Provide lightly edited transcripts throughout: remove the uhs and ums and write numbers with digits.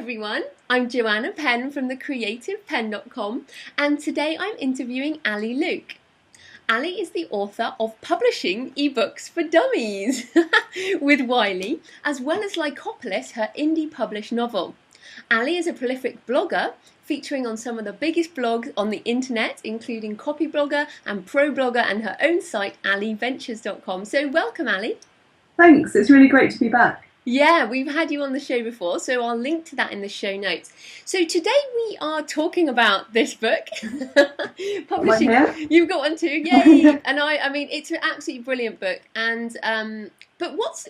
everyone, I'm Joanna Penn from thecreativepenn.com, and today I'm interviewing Ali Luke. Ali is the author of Publishing Ebooks for Dummies with Wiley, as well as Lycopolis, her indie published novel. Ali is a prolific blogger, featuring on some of the biggest blogs on the internet, including Copyblogger and Problogger, and her own site, aliventures.com. So welcome, Ali. Thanks, it's really great to be back. Yeah, we've had you on the show before, so I'll link to that in the show notes. So today we are talking about this book, Publishing. You've got one too, yay! And I mean, it's an absolutely brilliant book. And I want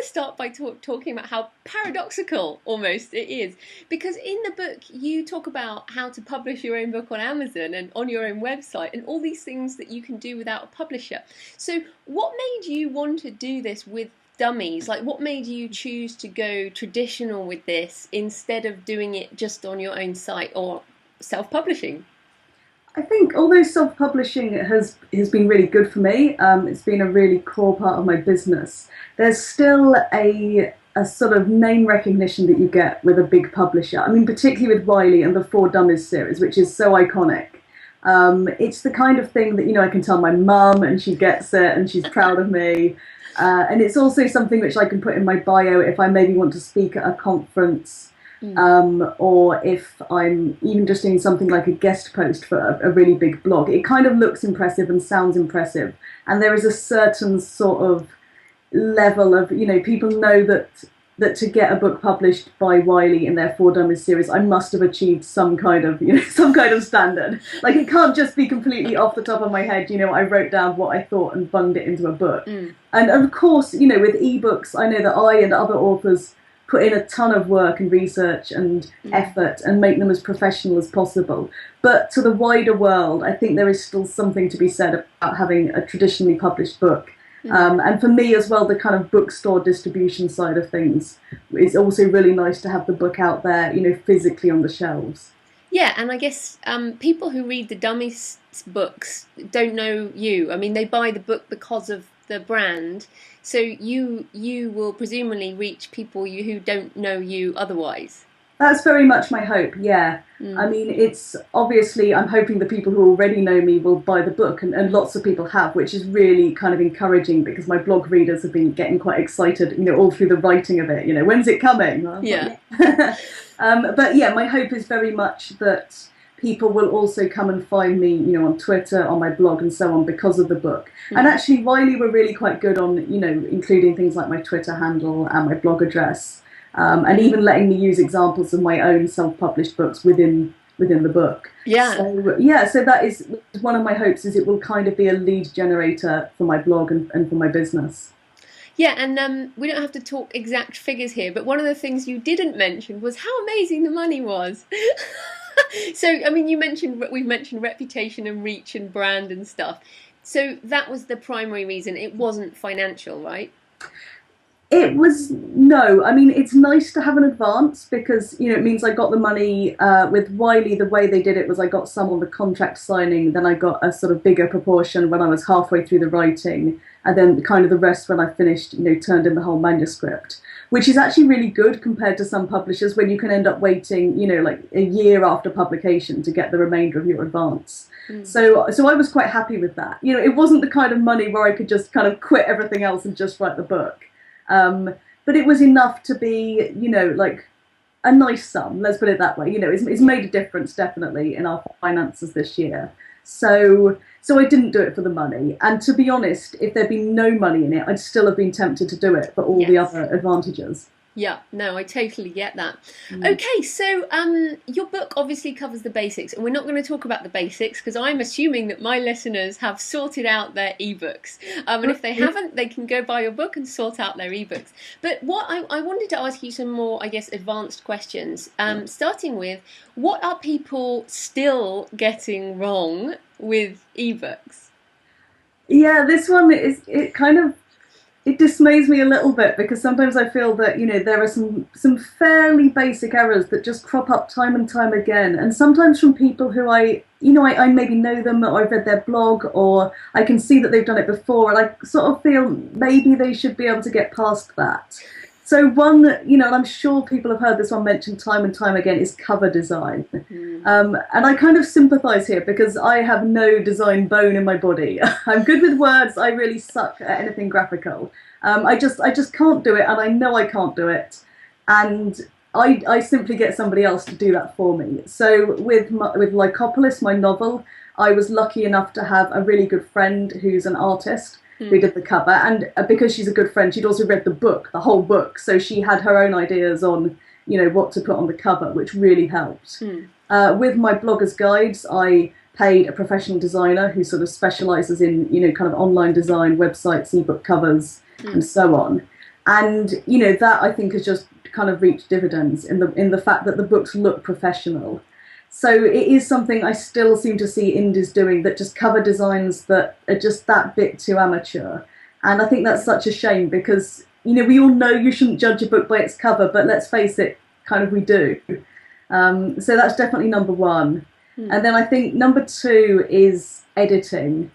to start by talking about how paradoxical almost it is, because in the book you talk about how to publish your own book on Amazon and on your own website, and all these things that you can do without a publisher. So, what made you want to do this with Dummies? Like, what made you choose to go traditional with this instead of doing it just on your own site or self-publishing? I think although self-publishing has been really good for me, it's been a really core part of my business, there's still a sort of name recognition that you get with a big publisher. I mean, particularly with Wiley and the 4 Dummies series, which is so iconic. It's the kind of thing that, I can tell my mum and she gets it and she's proud of me. And it's also something which I can put in my bio if I maybe want to speak at a conference, or if I'm even just doing something like a guest post for a really big blog. It kind of looks impressive and sounds impressive. And there is a certain sort of level of, people know that to get a book published by Wiley in their 4 Dummies series, I must have achieved some kind of, some kind of standard. Like, it can't just be completely off the top of my head, I wrote down what I thought and bunged it into a book. And of course, with ebooks, I know that I and other authors put in a ton of work and research and effort and make them as professional as possible. But to the wider world, I think there is still something to be said about having a traditionally published book. And for me as well, the kind of bookstore distribution side of things is also really nice to have the book out there, physically on the shelves. Yeah, and I guess people who read the Dummies books don't know you. I mean, they buy the book because of the brand, so you will presumably reach people who don't know you otherwise. That's very much my hope, yeah. I mean, it's obviously, I'm hoping the people who already know me will buy the book, and lots of people have, which is really kind of encouraging, because my blog readers have been getting quite excited, all through the writing of it, when's it coming? Yeah. But yeah, my hope is very much that people will also come and find me, on Twitter, on my blog and so on, because of the book. And actually, Wiley were really quite good on, including things like my Twitter handle and my blog address. And even letting me use examples of my own self-published books within the book. Yeah. So that is one of my hopes, is it will kind of be a lead generator for my blog and for my business. Yeah, and we don't have to talk exact figures here, but one of the things you didn't mention was how amazing the money was. So, I mean, we've mentioned reputation and reach and brand and stuff. So that was the primary reason. It wasn't financial, right? It was, no. I mean, it's nice to have an advance because, it means I got the money. With Wiley, the way they did it was I got some on the contract signing, then I got a sort of bigger proportion when I was halfway through the writing, and then kind of the rest when I finished, turned in the whole manuscript, which is actually really good compared to some publishers when you can end up waiting, like a year after publication to get the remainder of your advance. So I was quite happy with that. It wasn't the kind of money where I could just kind of quit everything else and just write the book. But it was enough to be, like a nice sum, let's put it that way. It's made a difference, definitely, in our finances this year. So I didn't do it for the money. And to be honest, if there'd been no money in it, I'd still have been tempted to do it for all the other advantages. Yeah, no, I totally get that. Okay, so your book obviously covers the basics, and we're not going to talk about the basics because I'm assuming that my listeners have sorted out their ebooks. And if they haven't, they can go buy your book and sort out their ebooks. But what I wanted to ask you some more, I guess, advanced questions, starting with, what are people still getting wrong with ebooks? Yeah, this one it dismays me a little bit, because sometimes I feel that, there are some fairly basic errors that just crop up time and time again. And sometimes from people who I maybe know them, or I've read their blog, or I can see that they've done it before, and I sort of feel maybe they should be able to get past that. So one, and I'm sure people have heard this one mentioned time and time again, is cover design. And I kind of sympathise here because I have no design bone in my body. I'm good with words. I really suck at anything graphical. I just can't do it, and I know I can't do it. And I simply get somebody else to do that for me. So with Lycopolis, my novel, I was lucky enough to have a really good friend who's an artist who did the cover, and because she's a good friend, she'd also read the book, the whole book, so she had her own ideas on what to put on the cover, which really helped. With my blogger's guides, I paid a professional designer who sort of specialises in kind of online design, websites, ebook covers, and so on. And that I think has just kind of reaped dividends in the fact that the books look professional. So it is something I still seem to see indies doing, that just cover designs that are just that bit too amateur. And I think that's such a shame because, we all know you shouldn't judge a book by its cover, but let's face it, kind of we do. So that's definitely number one. And then I think number two is editing.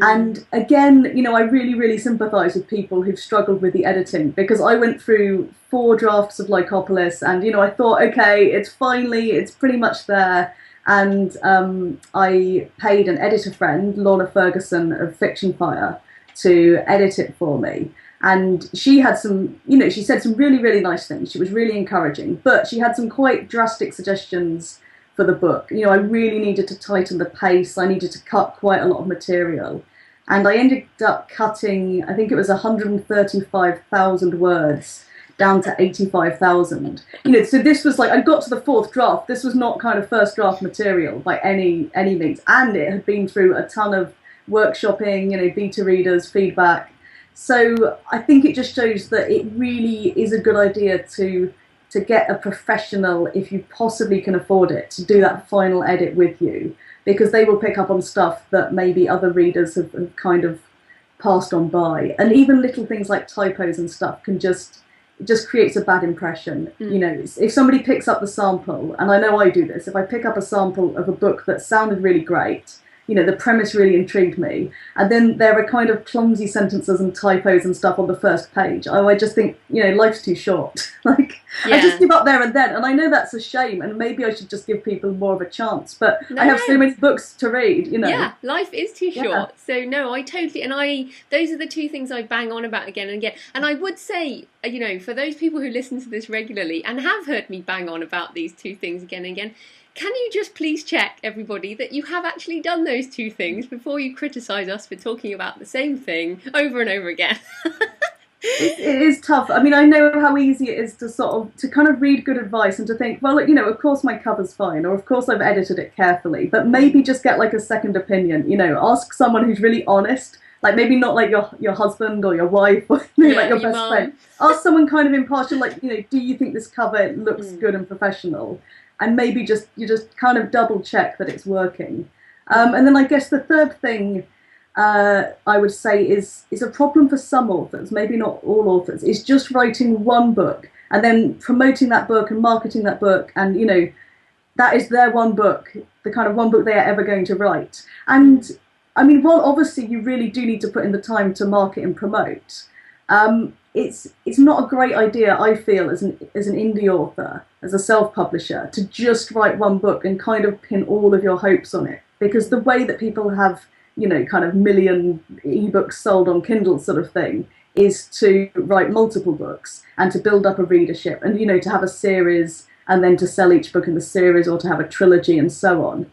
And again, I really, really sympathise with people who've struggled with the editing, because I went through 4 drafts of Lycopolis and, I thought, okay, it's pretty much there. And I paid an editor friend, Lorna Ferguson of Fiction Fire, to edit it for me. And she had some, she said some really, really nice things. She was really encouraging, but she had some quite drastic suggestions for the book. I really needed to tighten the pace. I needed to cut quite a lot of material. And I ended up cutting, I think it was 135,000 words down to 85,000. So this was like, I got to the 4th draft. This was not kind of first draft material by any means. And it had been through a ton of workshopping, beta readers, feedback. So I think it just shows that it really is a good idea to get a professional, if you possibly can afford it, to do that final edit with you, because they will pick up on stuff that maybe other readers have kind of passed on by. And even little things like typos and stuff it just creates a bad impression. If somebody picks up the sample, and I know I do this, if I pick up a sample of a book that sounded really great, the premise really intrigued me, and then there are kind of clumsy sentences and typos and stuff on the first page, I just think, life's too short. I just give up there and then, and I know that's a shame, and maybe I should just give people more of a chance, but I have so many books to read, Yeah, life is too short. So no, I totally, and those are the 2 things I bang on about again and again. And I would say, for those people who listen to this regularly and have heard me bang on about these 2 things again and again, can you just please check, everybody, that you have actually done those 2 things before you criticise us for talking about the same thing over and over again? It is tough. I mean, I know how easy it is to kind of read good advice and to think, well, of course my cover's fine, or of course I've edited it carefully, but maybe just get like a second opinion, ask someone who's really honest, like maybe not like your husband or your wife or like your best friend. Ask someone kind of impartial, like, do you think this cover looks good and professional? And maybe you just kind of double check that it's working. And then I guess the third thing I would say is a problem for some authors, maybe not all authors, is just writing one book and then promoting that book and marketing that book, and that is their one book, the kind of one book they are ever going to write. And I mean, while obviously you really do need to put in the time to market and promote, it's not a great idea, I feel, as an indie author, as a self-publisher, to just write one book and kind of pin all of your hopes on it, because the way that people have kind of million ebooks sold on Kindle sort of thing is to write multiple books and to build up a readership and to have a series and then to sell each book in the series, or to have a trilogy and so on.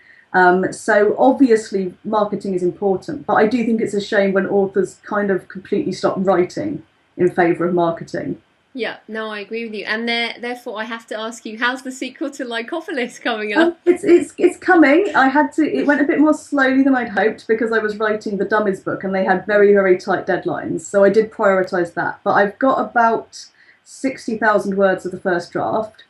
So obviously marketing is important, but I do think it's a shame when authors kind of completely stop writing in favour of marketing. Yeah, no, I agree with you. And therefore I have to ask you, how's the sequel to Lycopolis coming up? It's coming. It went a bit more slowly than I'd hoped, because I was writing the Dummies book and they had very, very tight deadlines. So I did prioritise that. But I've got about 60,000 words of the first draft,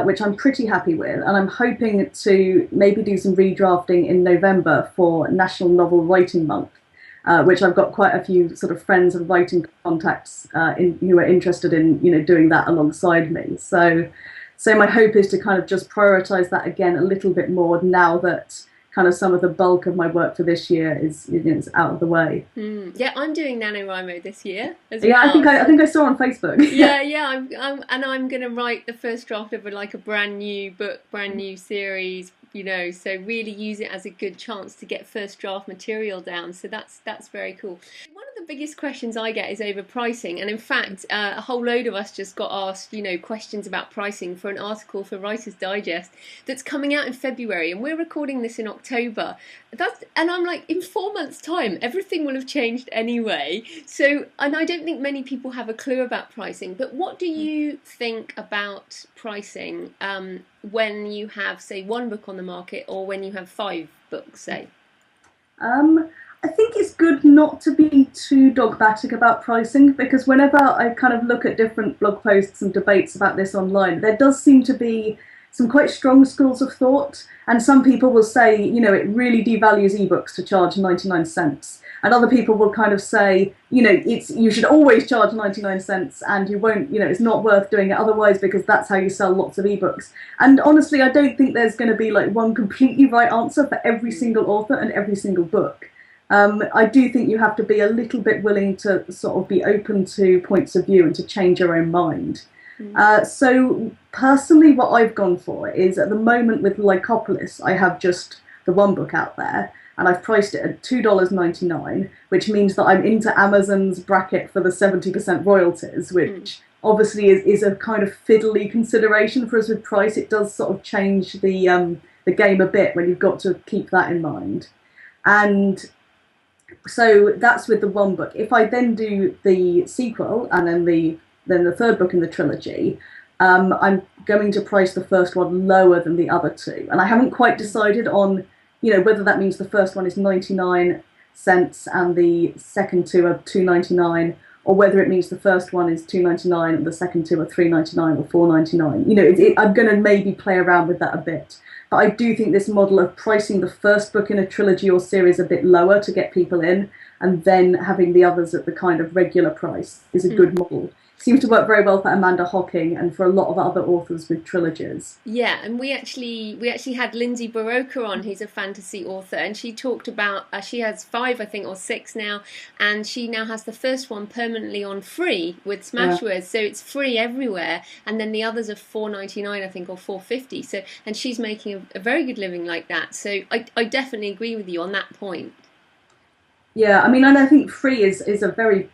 which I'm pretty happy with. And I'm hoping to maybe do some redrafting in November for National Novel Writing Month. Which I've got quite a few sort of friends and writing contacts who are interested in doing that alongside me. So my hope is to kind of just prioritise that again a little bit more now that kind of some of the bulk of my work for this year is, is out of the way. Yeah, I'm doing NaNoWriMo this year as well. I think I saw on Facebook. Yeah. I'm going to write the first draft of like a brand new book, brand new series. So really use it as a good chance to get first draft material down. So that's very cool. One of the biggest questions I get is over pricing, and in fact, a whole load of us just got asked, questions about pricing for an article for Writer's Digest that's coming out in February, and we're recording this in October. And I'm like, in 4 months' time, everything will have changed anyway. So, and I don't think many people have a clue about pricing. But what do you think about pricing when you have, say, one book on the market, or when you have 5 books, say? I think it's good not to be too dogmatic about pricing, because whenever I kind of look at different blog posts and debates about this online, there does seem to be some quite strong schools of thought, and some people will say, it really devalues ebooks to charge 99 cents. And other people will kind of say, you should always charge 99 cents, and you won't, it's not worth doing it otherwise, because that's how you sell lots of ebooks. And honestly, I don't think there's going to be like one completely right answer for every single author and every single book. I do think you have to be a little bit willing to sort of be open to points of view and to change your own mind. So personally, what I've gone for is, at the moment with Lycopolis, I have just the one book out there, and I've priced it at $2.99, which means that I'm into Amazon's bracket for the 70% royalties, which obviously is a kind of fiddly consideration for us with price. It does sort of change the game a bit when you've got to keep that in mind. And so that's with the one book. If I then do the sequel and then the third book in the trilogy, I'm going to price the first one lower than the other two. And I haven't quite decided on, whether that means the first one is 99 cents and the second two are $2.99, or whether it means the first one is $2.99 and the second two are $3.99 or $4.99. I'm going to maybe play around with that a bit. But I do think this model of pricing the first book in a trilogy or series a bit lower to get people in, and then having the others at the kind of regular price, is a good model. Seems to work very well for Amanda Hocking and for a lot of other authors with trilogies. Yeah, and we actually had Lindsay Barocca on, who's a fantasy author, and she talked about, she has 5, I think, or 6 now, and she now has the first one permanently on free with Smashwords, so it's free everywhere, and then the others are $4.99, I think, or $4.50. So, and she's making a very good living like that. So I definitely agree with you on that point. Yeah, I mean, and I think free is a very,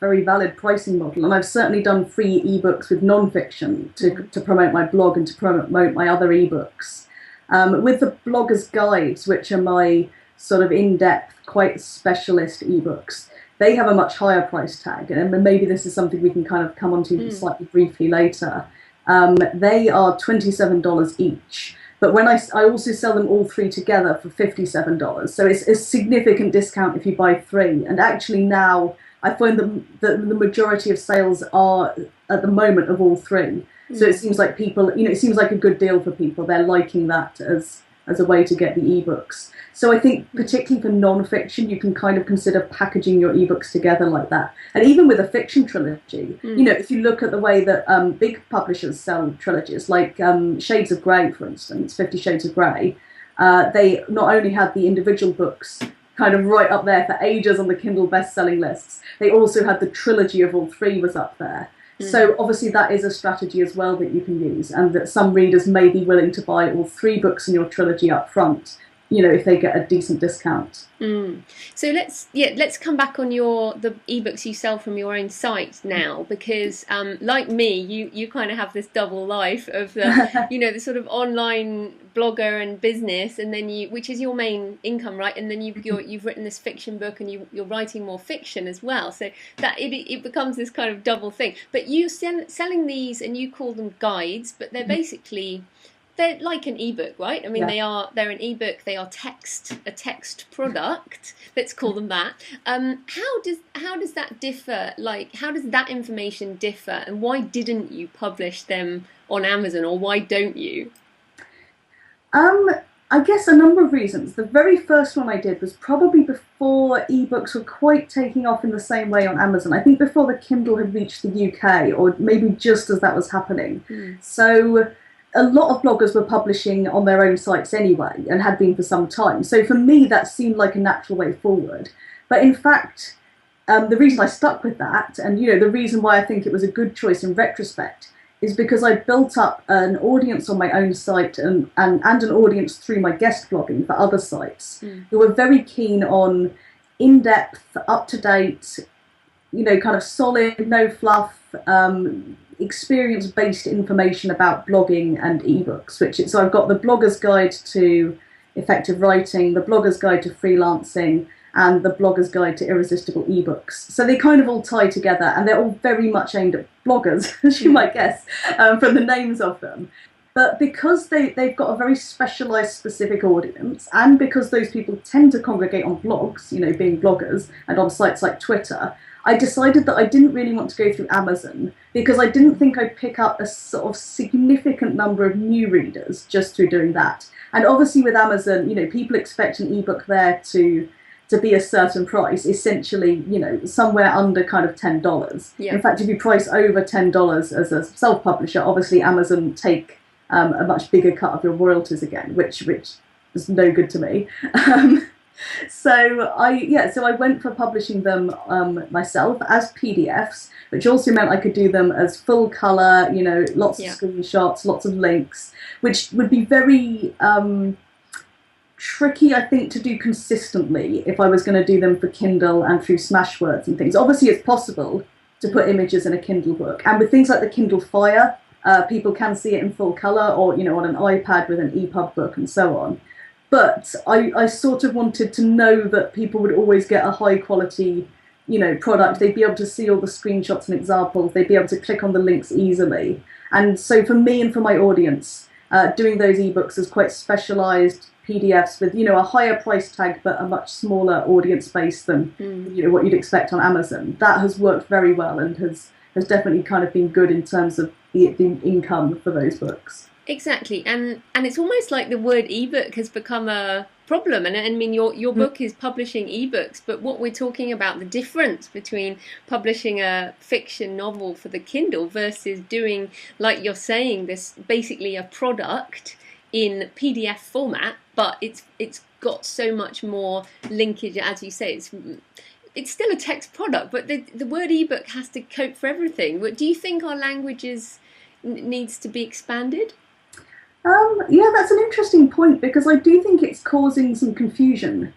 very valid pricing model. And I've certainly done free ebooks with non-fiction to promote my blog and to promote my other ebooks. With the blogger's guides, which are my sort of in-depth, quite specialist ebooks, they have a much higher price tag. And maybe this is something we can kind of come onto slightly briefly later. They are $27 each. But when I also sell them all 3 together for $57. So it's a significant discount if you buy 3. And actually now I find that the majority of sales are at the moment of all 3. So it seems like people, it seems like a good deal for people. They're liking that as a way to get the ebooks. So I think particularly for non-fiction, you can kind of consider packaging your ebooks together like that. And even with a fiction trilogy, if you look at the way that big publishers sell trilogies, like Shades of Grey, for instance, 50 Shades of Grey, they not only had the individual books kind of right up there for ages on the Kindle best-selling lists, they also had the trilogy of all 3 was up there. So obviously that is a strategy as well that you can use, and that some readers may be willing to buy all 3 books in your trilogy up front, if they get a decent discount. So let's come back on the ebooks you sell from your own site now, because like me, you kind of have this double life of the the sort of online blogger and business, and then which is your main income, right? And then you've written this fiction book, and you're writing more fiction as well. So that it becomes this kind of double thing. But you selling these, and you call them guides, but they're basically, they're like an ebook, right? I mean, they're an ebook. They are a text product. Let's call them that. How does that differ? Like, how does that information differ? And why didn't you publish them on Amazon, or why don't you? I guess a number of reasons. The very first one I did was probably before ebooks were quite taking off in the same way on Amazon. I think before the Kindle had reached the UK, or maybe just as that was happening. So a lot of bloggers were publishing on their own sites anyway, and had been for some time. So for me, that seemed like a natural way forward. But in fact, the reason I stuck with that, and the reason why I think it was a good choice in retrospect, is because I built up an audience on my own site and an audience through my guest blogging for other sites who were very keen on in-depth, up-to-date, kind of solid, no fluff, experience-based information about blogging and ebooks. So I've got the Blogger's Guide to Effective Writing, the Blogger's Guide to Freelancing, and the Blogger's Guide to Irresistible Ebooks. So they kind of all tie together, and they're all very much aimed at bloggers, as you might guess, from the names of them. But because they've got a very specialised, specific audience, and because those people tend to congregate on blogs, being bloggers, and on sites like Twitter, I decided that I didn't really want to go through Amazon, because I didn't think I'd pick up a sort of significant number of new readers just through doing that. And obviously with Amazon, people expect an ebook there to be a certain price, essentially, somewhere under kind of $10. Yeah. In fact, if you price over $10 as a self-publisher, obviously Amazon take a much bigger cut of your royalties again, which is no good to me. So I went for publishing them myself as PDFs, which also meant I could do them as full colour, lots of screenshots, lots of links, which would be very tricky, I think, to do consistently if I was going to do them for Kindle and through Smashwords and things. Obviously, it's possible to put images in a Kindle book, and with things like the Kindle Fire, people can see it in full colour, or on an iPad with an EPUB book and so on. But I sort of wanted to know that people would always get a high quality, product. They'd be able to see all the screenshots and examples. They'd be able to click on the links easily. And so for me and for my audience, doing those ebooks as quite specialised PDFs with a higher price tag but a much smaller audience base than what you'd expect on Amazon, that has worked very well and has definitely kind of been good in terms of the income for those books. Exactly, and it's almost like the word ebook has become a problem. And I mean, your book is publishing ebooks, but what we're talking about, the difference between publishing a fiction novel for the Kindle versus doing, like you're saying, this basically a product in PDF format, but it's got so much more linkage, as you say. It's still a text product, but the word ebook has to cope for everything. Do you think our languages needs to be expanded? Yeah, that's an interesting point, because I do think it's causing some confusion.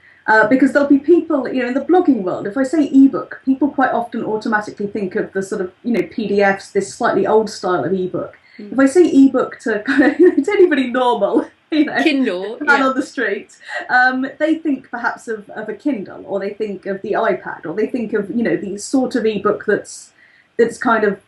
Because there'll be people, in the blogging world, if I say ebook, people quite often automatically think of the sort of, PDFs, this slightly old style of ebook. If I say ebook to kind of to anybody normal, Kindle, man on the street, they think perhaps of a Kindle, or they think of the iPad, or they think of the sort of ebook that's kind of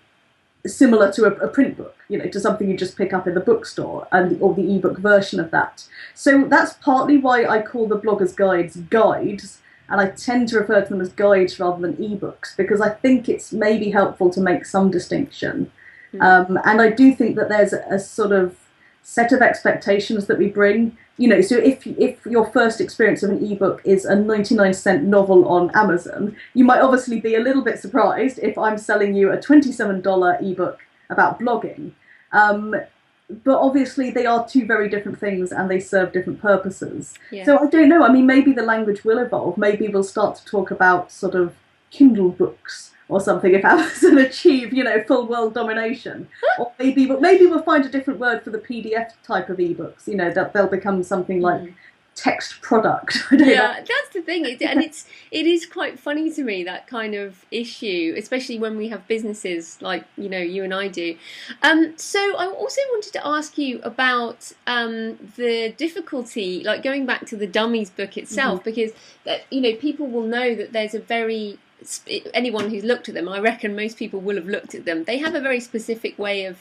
similar to a print book, to something you just pick up in the bookstore, or the ebook version of that. So that's partly why I call the Blogger's Guides guides, and I tend to refer to them as guides rather than ebooks, because I think it's maybe helpful to make some distinction. And I do think that there's a sort of set of expectations that we bring. So if your first experience of an ebook is a 99-cent novel on Amazon, you might obviously be a little bit surprised if I'm selling you a $27 ebook about blogging. But obviously they are two very different things, and they serve different purposes. Yeah. So I don't know. I mean, maybe the language will evolve. Maybe we'll start to talk about sort of Kindle books or something if Amazon achieve, full world domination. Or maybe we'll find a different word for the PDF type of ebooks. That they'll become something like text product. I don't know. That's the thing, and it is quite funny to me, that kind of issue, especially when we have businesses like you and I do. So I also wanted to ask you about the difficulty, like going back to the Dummies book itself, because people will know that there's a very, anyone who's looked at them, I reckon most people will have looked at them, they have a very specific way of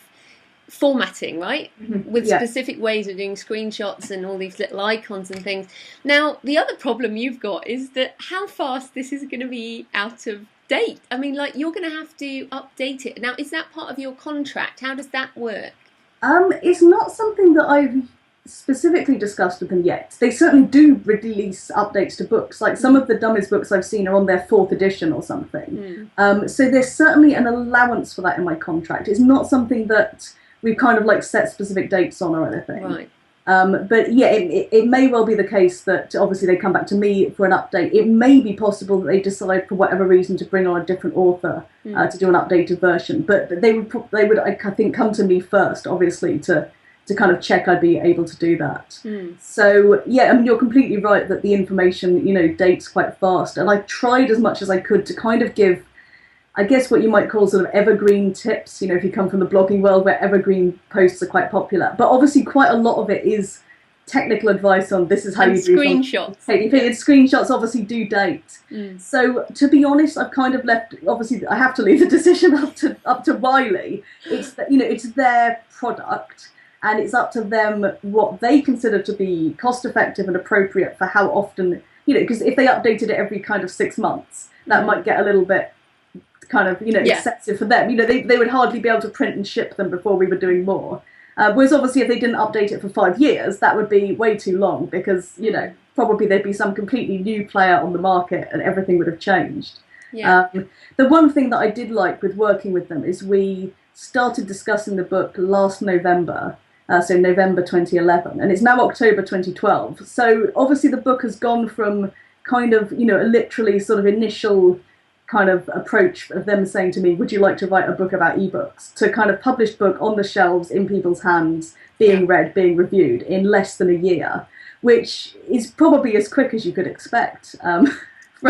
formatting, right? With specific ways of doing screenshots and all these little icons and things. Now, the other problem you've got is that how fast this is going to be out of date. I mean, like, you're going to have to update it. Now, is that part of your contract? How does that work? It's not something that I've specifically discussed with them yet. They certainly do release updates to books. Like some of the Dummies books I've seen are on their 4th edition or something. So there's certainly an allowance for that in my contract. It's not something that we've kind of like set specific dates on or anything. Right. But yeah, it may well be the case that obviously they come back to me for an update. It may be possible that they decide for whatever reason to bring on a different author to do an updated version. But they would I think come to me first, obviously, to kind of check I'd be able to do that. So yeah, I mean, you're completely right that the information, you know, dates quite fast. And I tried as much as I could to kind of give, I guess, what you might call sort of evergreen tips, you know, if you come from the blogging world where evergreen posts are quite popular. But obviously quite a lot of it is technical advice on this is how you do screenshots. It's screenshots obviously do date. So to be honest, I've kind of left, obviously I have to leave the decision up to Wiley. It's you know, it's their product and it's up to them what they consider to be cost effective and appropriate for how often, you know, because if they updated it every kind of 6 months, that might get a little bit kind of, you know, excessive for them. You know, they would hardly be able to print and ship them before we were doing more. Whereas obviously if they didn't update it for 5 years, that would be way too long because, you know, probably there'd be some completely new player on the market and everything would have changed. The one thing that I did like with working with them is we started discussing the book last November, so November 2011, and it's now October 2012. So obviously the book has gone from kind of, you know, a literally sort of initial kind of approach of them saying to me, would you like to write a book about ebooks, to kind of published book on the shelves in people's hands, being read, being reviewed in less than a year, which is probably as quick as you could expect for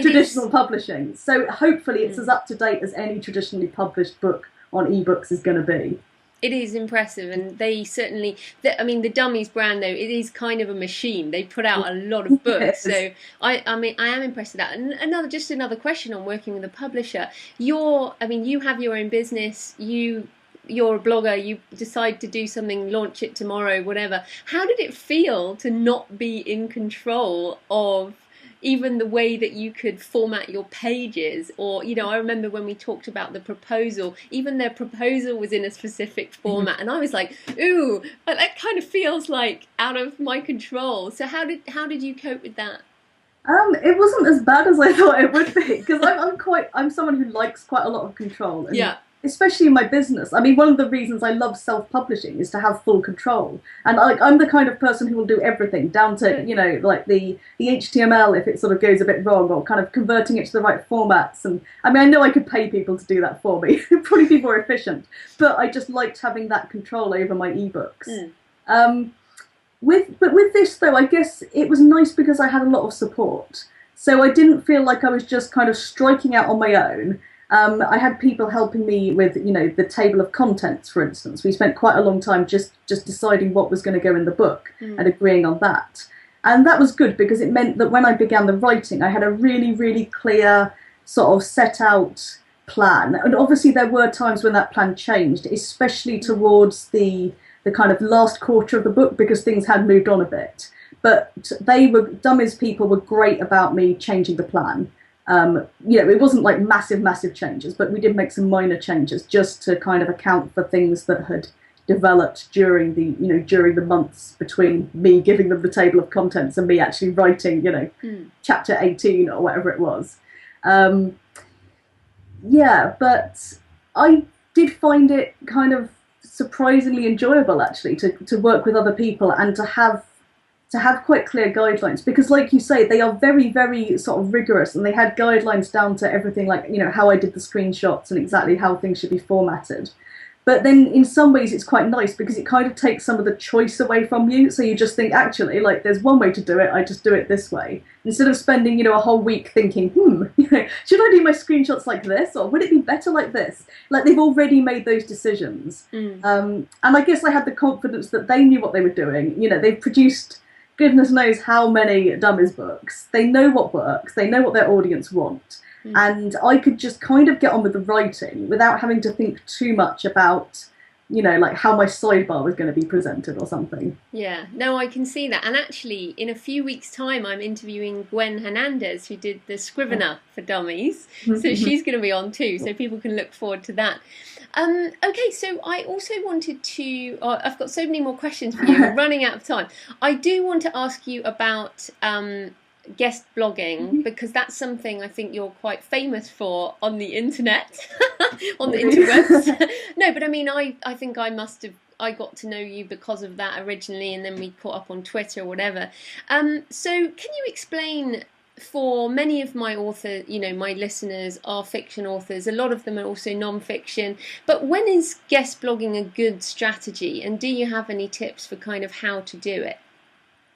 traditional publishing. So hopefully it's as up to date as any traditionally published book on ebooks is going to be. It is impressive, and they certainly, I mean, the Dummies brand, though, it is kind of a machine. They put out a lot of books, so I mean, I am impressed with that. And another question on working with a publisher. You have your own business, you're a blogger, you decide to do something, launch it tomorrow, whatever. How did it feel to not be in control of even the way that you could format your pages? Or, you know, I remember when we talked about the proposal, even their proposal was in a specific format, and I was like, ooh, that kind of feels like out of my control. So how did you cope with that? It wasn't as bad as I thought it would be, because I'm someone who likes quite a lot of control. And especially in my business. I mean, one of the reasons I love self-publishing is to have full control. And I'm the kind of person who will do everything, down to, you know, like the HTML if it sort of goes a bit wrong, or kind of converting it to the right formats. And I mean, I know I could pay people to do that for me. It'd probably be more efficient. But I just liked having that control over my ebooks. With this, though, I guess it was nice because I had a lot of support. So I didn't feel like I was just kind of striking out on my own. I had people helping me with, you know, the table of contents, for instance. We spent quite a long time just deciding what was going to go in the book and agreeing on that. And that was good because it meant that when I began the writing, I had a really, really clear sort of set out plan. And obviously there were times when that plan changed, especially towards the kind of last quarter of the book, because things had moved on a bit. But Dummies people were great about me changing the plan. You know, it wasn't like massive changes, but we did make some minor changes just to kind of account for things that had developed during the months between me giving them the table of contents and me actually writing, you know, chapter 18 or whatever it was. Yeah, but I did find it kind of surprisingly enjoyable, actually, to work with other people and to have quite clear guidelines, because like you say, they are very, very sort of rigorous, and they had guidelines down to everything, like, you know, how I did the screenshots and exactly how things should be formatted. But then in some ways it's quite nice because it kind of takes some of the choice away from you. So you just think, actually, like, there's one way to do it, I just do it this way. Instead of spending, you know, a whole week thinking, you know, should I do my screenshots like this, or would it be better like this? Like, they've already made those decisions. And I guess I had the confidence that they knew what they were doing. You know, they've produced goodness knows how many Dummies books. They know what works, they know what their audience want. And I could just kind of get on with the writing without having to think too much about, you know, like how my sidebar was going to be presented or something. Yeah, no, I can see that. And actually, in a few weeks' time, I'm interviewing Gwen Hernandez, who did the Scrivener for Dummies. So she's going to be on too, so people can look forward to that. Okay, so I also wanted to... I've got so many more questions for you. We're running out of time. I do want to ask you about... guest blogging, because that's something I think you're quite famous for on the internet. on the interwebs. No, but I mean, I think I must have. I got to know you because of that originally, and then we caught up on Twitter or whatever. So can you explain, for many of my authors, my listeners are fiction authors, a lot of them are also non-fiction, but when is guest blogging a good strategy, and do you have any tips for kind of how to do it?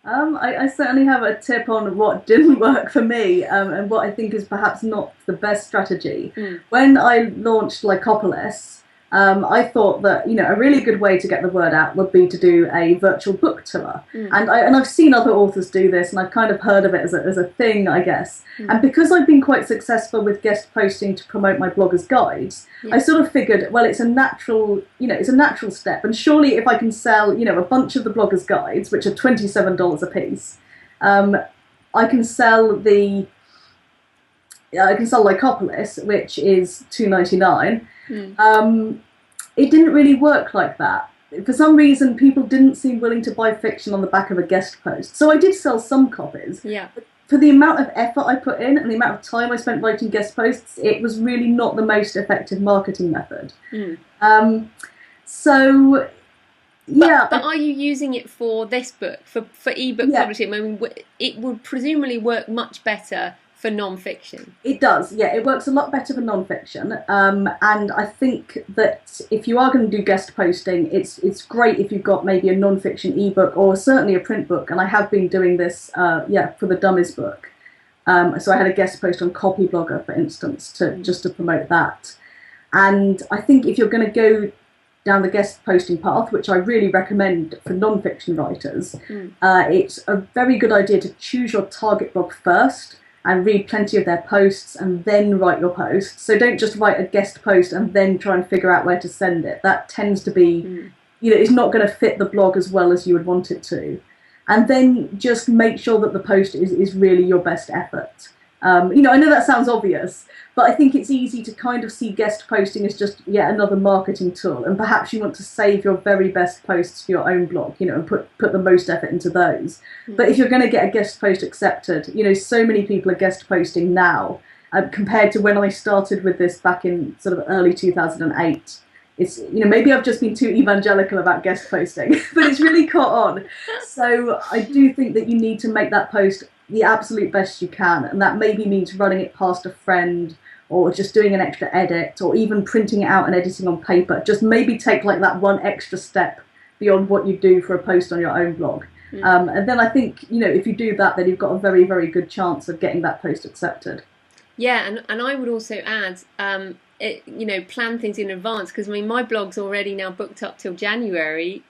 I certainly have a tip on what didn't work for me, and what I think is perhaps not the best strategy. When I launched Lycopolis, I thought that a really good way to get the word out would be to do a virtual book tour, and I've seen other authors do this, and I've kind of heard of it as a thing, I guess. And because I've been quite successful with guest posting to promote my bloggers guides, I sort of figured, well, it's a natural step, and surely if I can sell a bunch of the bloggers guides, which are $27 a piece, I can sell Lycopolis, which is $2.99. It didn't really work like that. For some reason, people didn't seem willing to buy fiction on the back of a guest post. So I did sell some copies. Yeah. But for the amount of effort I put in and the amount of time I spent writing guest posts, it was really not the most effective marketing method. So, yeah. But are you using it for this book, for ebook publishing? I mean, it would presumably work much better for non-fiction. It does, yeah. It works a lot better for non-fiction, and I think that if you are going to do guest posting, it's great if you've got maybe a non-fiction ebook or certainly a print book. And I have been doing this, for the Dummies book. So I had a guest post on Copyblogger, for instance, just to promote that. And I think if you're going to go down the guest posting path, which I really recommend for non-fiction writers, it's a very good idea to choose your target blog first and read plenty of their posts and then write your post. So don't just write a guest post and then try and figure out where to send it. That tends to be, it's not going to fit the blog as well as you would want it to. And then just make sure that the post is really your best effort. I know that sounds obvious, but I think it's easy to kind of see guest posting as just yet another marketing tool, and perhaps you want to save your very best posts for your own blog, and put the most effort into those. But if you're going to get a guest post accepted, so many people are guest posting now, compared to when I started with this back in sort of early 2008. It's, maybe I've just been too evangelical about guest posting, but it's really caught on. So I do think that you need to make that post the absolute best you can, and that maybe means running it past a friend, or just doing an extra edit, or even printing it out and editing on paper. Just maybe take that one extra step beyond what you do for a post on your own blog. And then I think, if you do that, then you've got a very, very good chance of getting that post accepted. Yeah, and I would also add, plan things in advance, because I mean my blog's already now booked up till January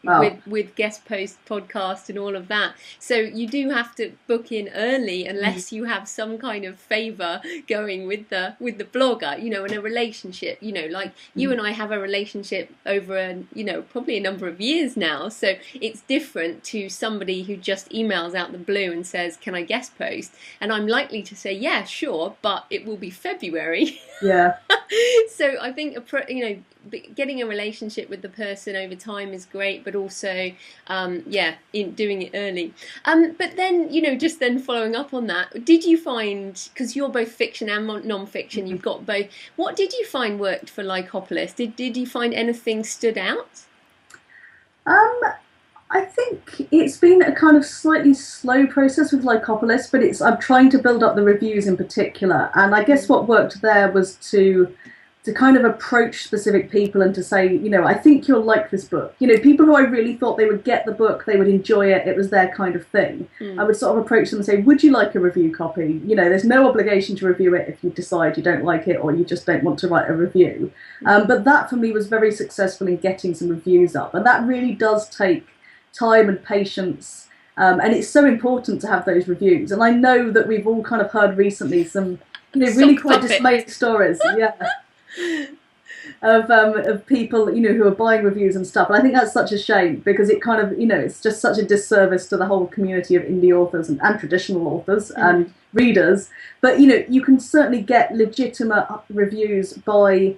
with guest post, podcast and all of that, so you do have to book in early unless you have some kind of favour going with the blogger, in a relationship, like you and I have a relationship over probably a number of years now, so it's different to somebody who just emails out the blue and says, can I guest post, and I'm likely to say yeah, sure, but it will be February. So I think getting a relationship with the person over time is great, but also in doing it early. But then just then following up on that, did you find, because you're both fiction and non-fiction, you've got both, what did you find worked for Lycopolis? Did you find anything stood out? I think it's been a kind of slightly slow process with Lycopolis, but I'm trying to build up the reviews in particular, and I guess what worked there was to kind of approach specific people and to say, I think you'll like this book. People who I really thought they would get the book, they would enjoy it, it was their kind of thing. I would sort of approach them and say, would you like a review copy? There's no obligation to review it if you decide you don't like it or you just don't want to write a review. But that for me was very successful in getting some reviews up, and that really does take time and patience, and it's so important to have those reviews. And I know that we've all kind of heard recently some really quite dismaying stories of people who are buying reviews and stuff, and I think that's such a shame, because it kind of it's just such a disservice to the whole community of indie authors and traditional authors and readers. But you can certainly get legitimate reviews by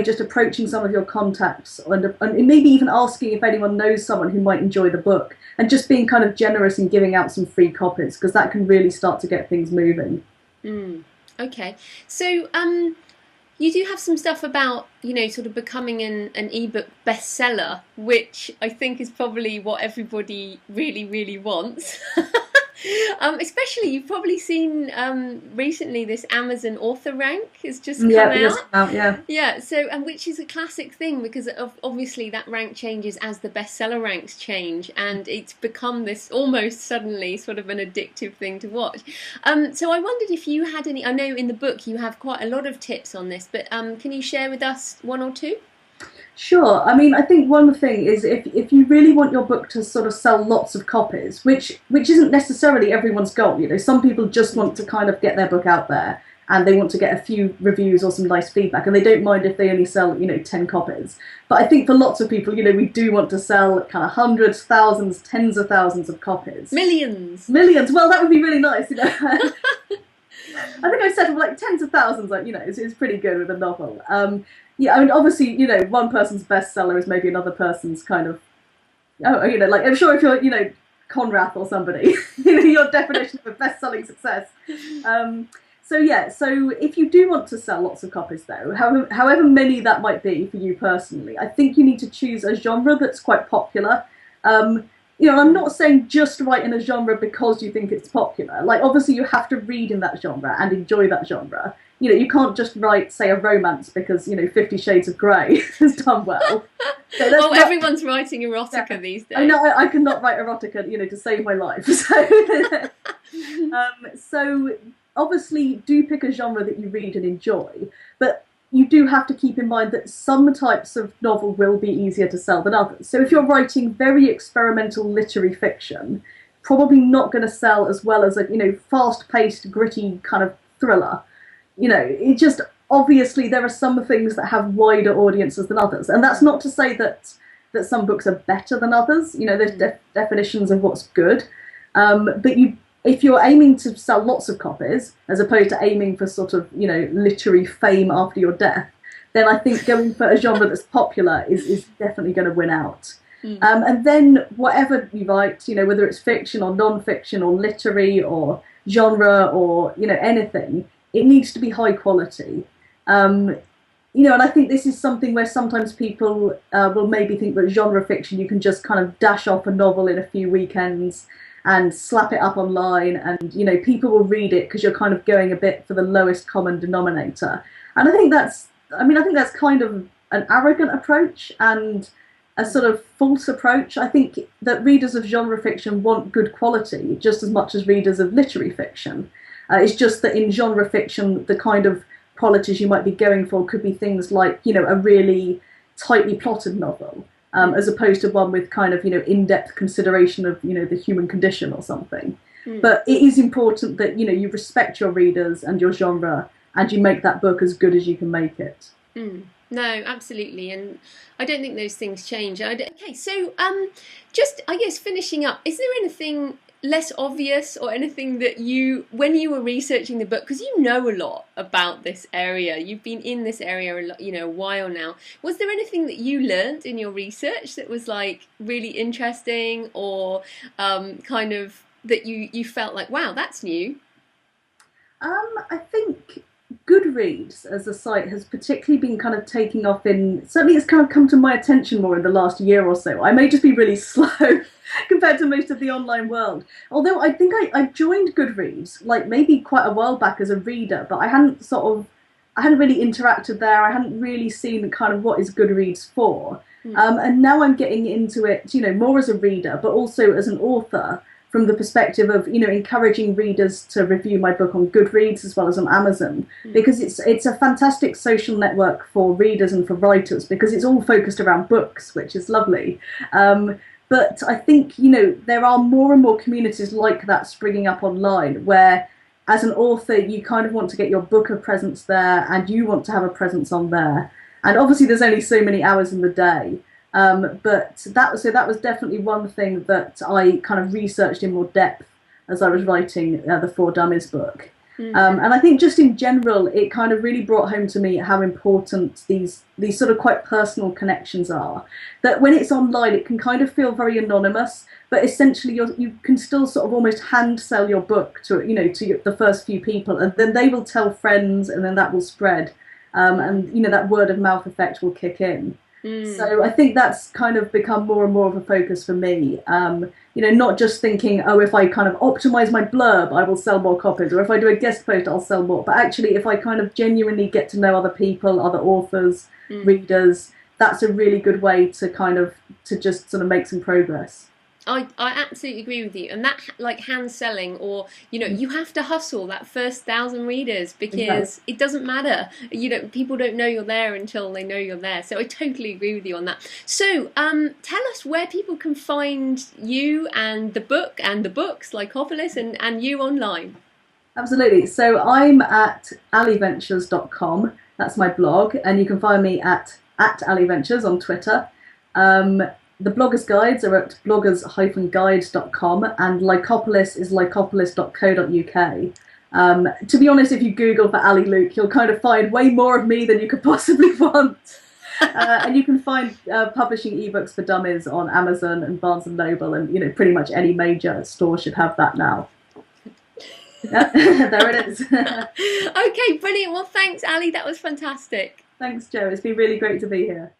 just approaching some of your contacts and maybe even asking if anyone knows someone who might enjoy the book, and just being kind of generous and giving out some free copies, because that can really start to get things moving. Okay, so you do have some stuff about, you know, sort of becoming an ebook bestseller, which I think is probably what everybody really, really wants. Especially, you've probably seen recently this Amazon author rank has just come out. Yeah. So, and which is a classic thing, because obviously that rank changes as the bestseller ranks change, and it's become this almost suddenly sort of an addictive thing to watch. So I wondered if you had any. I know in the book you have quite a lot of tips on this, but can you share with us one or two? Sure. I mean, I think one thing is if you really want your book to sort of sell lots of copies, which isn't necessarily everyone's goal, you know, some people just want to kind of get their book out there and they want to get a few reviews or some nice feedback, and they don't mind if they only sell, you know, 10 copies. But I think for lots of people, you know, we do want to sell kind of hundreds, thousands, tens of thousands of copies. Millions. Well, that would be really nice, you know. I think I said like tens of thousands, like, you know, it's pretty good with a novel. Yeah, I mean, obviously, you know, one person's bestseller is maybe another person's kind of, you know, like, I'm sure if you're, you know, Conrad or somebody, you know, your definition of a best-selling success. So yeah, so if you do want to sell lots of copies, though, however many that might be for you personally, I think you need to choose a genre that's quite popular. You know, I'm not saying just write in a genre because you think it's popular. Like, obviously, you have to read in that genre and enjoy that genre. You know, you can't just write, say, a romance because, you know, 50 Shades of Grey has done well. So everyone's writing erotica these days. I know, I cannot write erotica, you know, to save my life. So obviously, do pick a genre that you read and enjoy, but you do have to keep in mind that some types of novel will be easier to sell than others. So if you're writing very experimental literary fiction, probably not going to sell as well as a, you know, fast-paced, gritty kind of thriller. You know, it just, obviously there are some things that have wider audiences than others. And that's not to say that some books are better than others. You know, there's definitions of what's good. But if you're aiming to sell lots of copies, as opposed to aiming for sort of, you know, literary fame after your death, then I think going for a genre that's popular is definitely going to win out. And then whatever you write, you know, whether it's fiction or non-fiction or literary or genre or, you know, anything, it needs to be high quality. You know, and I think this is something where sometimes people will maybe think that genre fiction, you can just kind of dash off a novel in a few weekends and slap it up online, and, you know, people will read it because you're kind of going a bit for the lowest common denominator. And I think that's kind of an arrogant approach and a sort of false approach. I think that readers of genre fiction want good quality just as much as readers of literary fiction. It's just that in genre fiction, the kind of qualities you might be going for could be things like, you know, a really tightly plotted novel, as opposed to one with kind of, you know, in-depth consideration of, you know, the human condition or something. But it is important that, you know, you respect your readers and your genre, and you make that book as good as you can make it. No, absolutely, and I don't think those things change. Okay, so just, I guess, finishing up, is there anything less obvious or anything that you, when you were researching the book, because you know a lot about this area, you've been in this area a lot, you know, a while now, was there anything that you learned in your research that was like really interesting, or kind of that you felt like, wow, that's new? I think Goodreads as a site has particularly been kind of taking off certainly it's kind of come to my attention more in the last year or so. I may just be really slow compared to most of the online world. Although I think I joined Goodreads like maybe quite a while back as a reader, but I hadn't really interacted there. I hadn't really seen kind of what is Goodreads for. And now I'm getting into it, you know, more as a reader, but also as an author, from the perspective of, you know, encouraging readers to review my book on Goodreads as well as on Amazon, because it's a fantastic social network for readers and for writers, because it's all focused around books, which is lovely. But I think, you know, there are more and more communities like that springing up online, where as an author you kind of want to get your book a presence there, and you want to have a presence on there. And obviously there's only so many hours in the day. But that was definitely one thing that I kind of researched in more depth as I was writing the For Dummies book. And I think just in general, it kind of really brought home to me how important these sort of quite personal connections are. That when it's online, it can kind of feel very anonymous, but essentially you can still sort of almost hand sell your book to, you know, to the first few people, and then they will tell friends, and then that will spread. and you know, that word of mouth effect will kick in. So I think that's kind of become more and more of a focus for me. You know, not just thinking, oh, if I kind of optimize my blurb, I will sell more copies, or if I do a guest post, I'll sell more. But actually, if I kind of genuinely get to know other people, other authors, readers, that's a really good way to kind of to just sort of make some progress. I absolutely agree with you, and that, like, hand selling, or you know, you have to hustle that first 1,000 readers, because it doesn't matter, you know, people don't know you're there until they know you're there. So I totally agree with you on that. So tell us where people can find you and the book and the books, Lycopolis, and you online. Absolutely. So I'm at allyventures.com. That's my blog, and you can find me at allyventures on Twitter. The bloggers' guides are at bloggers-guides.com, and Lycopolis is lycopolis.co.uk. To be honest, if you Google for Ali Luke, you'll kind of find way more of me than you could possibly want. And you can find Publishing Ebooks for Dummies on Amazon and Barnes & Noble, and you know, pretty much any major store should have that now. Yeah, there it is. Okay, brilliant. Well, thanks, Ali. That was fantastic. Thanks, Jo. It's been really great to be here.